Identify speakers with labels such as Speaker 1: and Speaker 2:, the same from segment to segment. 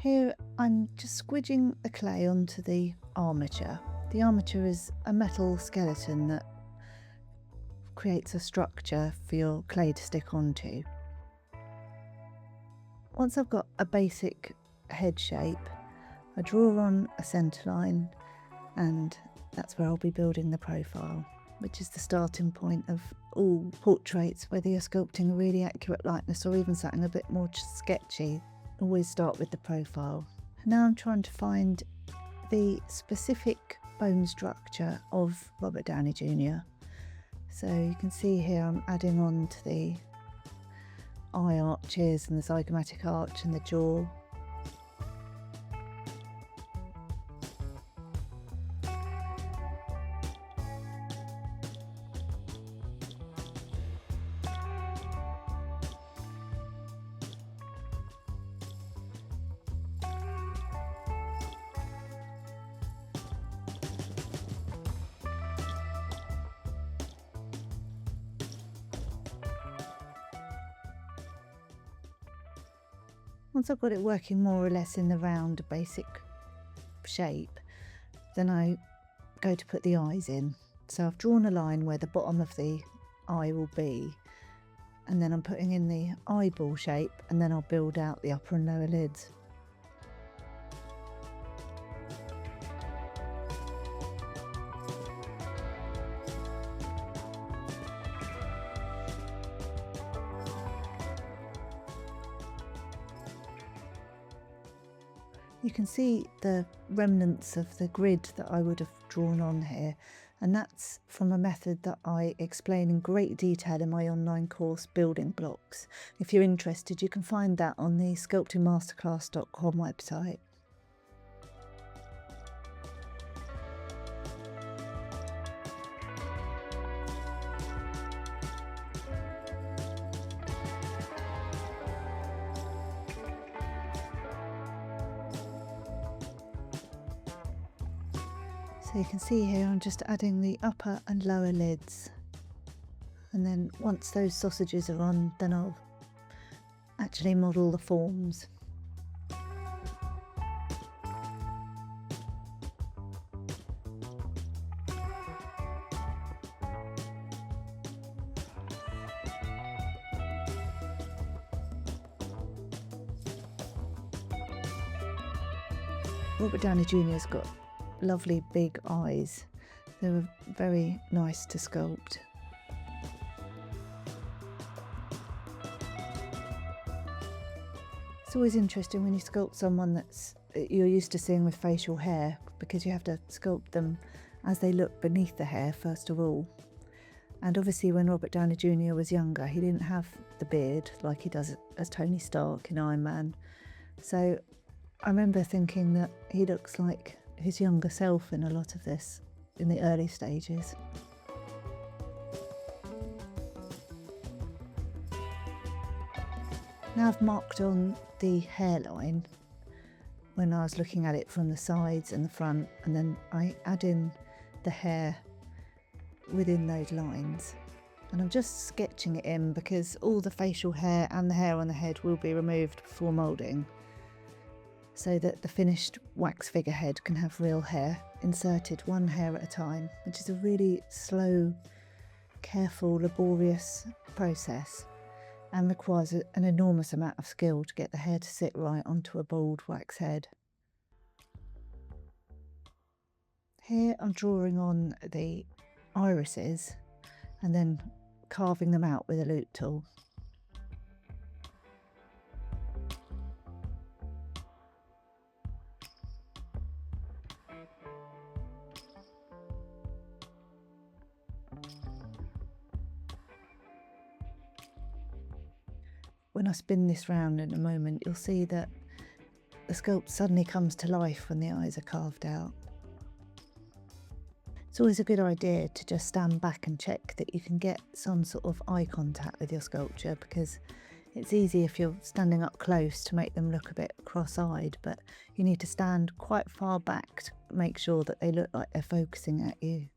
Speaker 1: Here I'm just squidging the clay onto the armature. The armature is a metal skeleton that creates a structure for your clay to stick onto. Once I've got a basic head shape, I draw on a centre line, and that's where I'll be building the profile, which is the starting point of all portraits, whether you're sculpting a really accurate likeness or even something a bit more sketchy. Always start with the profile. Now I'm trying to find the specific bone structure of Robert Downey Jr. So you can see here I'm adding on to the eye arches and the zygomatic arch and the jaw. Once I've got it working more or less in the round basic shape, then I go to put the eyes in. So I've drawn a line where the bottom of the eye will be, and then I'm putting in the eyeball shape, and then I'll build out the upper and lower lids. You can see the remnants of the grid that I would have drawn on here, and that's from a method that I explain in great detail in my online course Building Blocks. If you're interested, you can find that on the sculptingmasterclass.com website. So you can see here I'm just adding the upper and lower lids, and then once those sausages are on, then I'll actually model the forms. Robert Downey Jr.'s got lovely big eyes. They were very nice to sculpt. It's always interesting when you sculpt someone that you're used to seeing with facial hair, because you have to sculpt them as they look beneath the hair first of all. And obviously when Robert Downey Jr. was younger, he didn't have the beard like he does as Tony Stark in Iron Man. So I remember thinking that he looks like his younger self in a lot of this, in the early stages. Now I've marked on the hairline when I was looking at it from the sides and the front, and then I add in the hair within those lines. And I'm just sketching it in because all the facial hair and the hair on the head will be removed before moulding, so that the finished wax figurehead can have real hair inserted one hair at a time, which is a really slow, careful, laborious process and requires an enormous amount of skill to get the hair to sit right onto a bald wax head. Here I'm drawing on the irises and then carving them out with a lute tool. When I spin this round in a moment, you'll see that the sculpt suddenly comes to life when the eyes are carved out. It's always a good idea to just stand back and check that you can get some sort of eye contact with your sculpture, because it's easy if you're standing up close to make them look a bit cross-eyed, but you need to stand quite far back to make sure that they look like they're focusing at you.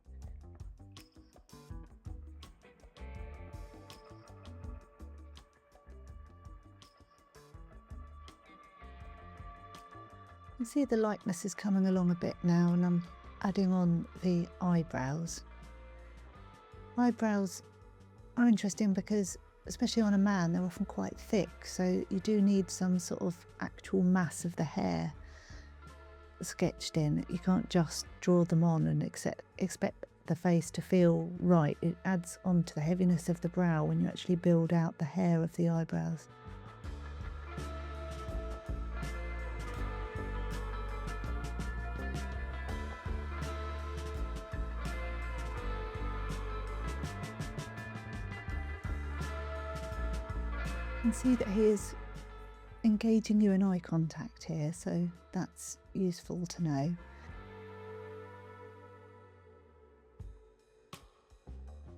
Speaker 1: You see the likeness is coming along a bit now, and I'm adding on the eyebrows. Eyebrows are interesting because, especially on a man, they're often quite thick, so you do need some sort of actual mass of the hair sketched in. You can't just draw them on and expect the face to feel right. It adds on to the heaviness of the brow when you actually build out the hair of the eyebrows. You can see that he is engaging you in eye contact here, so that's useful to know.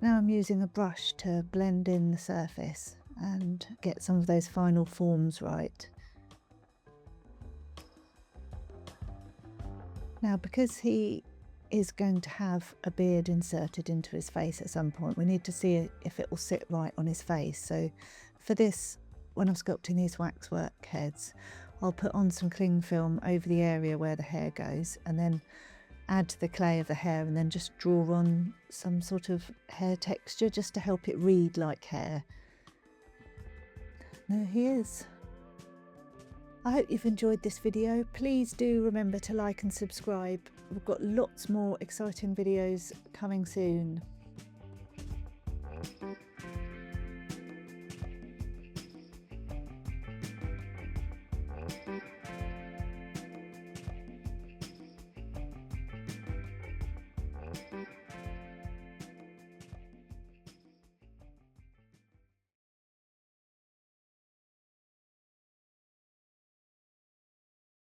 Speaker 1: Now I'm using a brush to blend in the surface and get some of those final forms right. Now, because he is going to have a beard inserted into his face at some point, we need to see if it will sit right on his face. So for this, when I'm sculpting these waxwork heads, I'll put on some cling film over the area where the hair goes, and then add the clay of the hair, and then just draw on some sort of hair texture just to help it read like hair. There he is. I hope you've enjoyed this video. Please do remember to like and subscribe. We've got lots more exciting videos coming soon.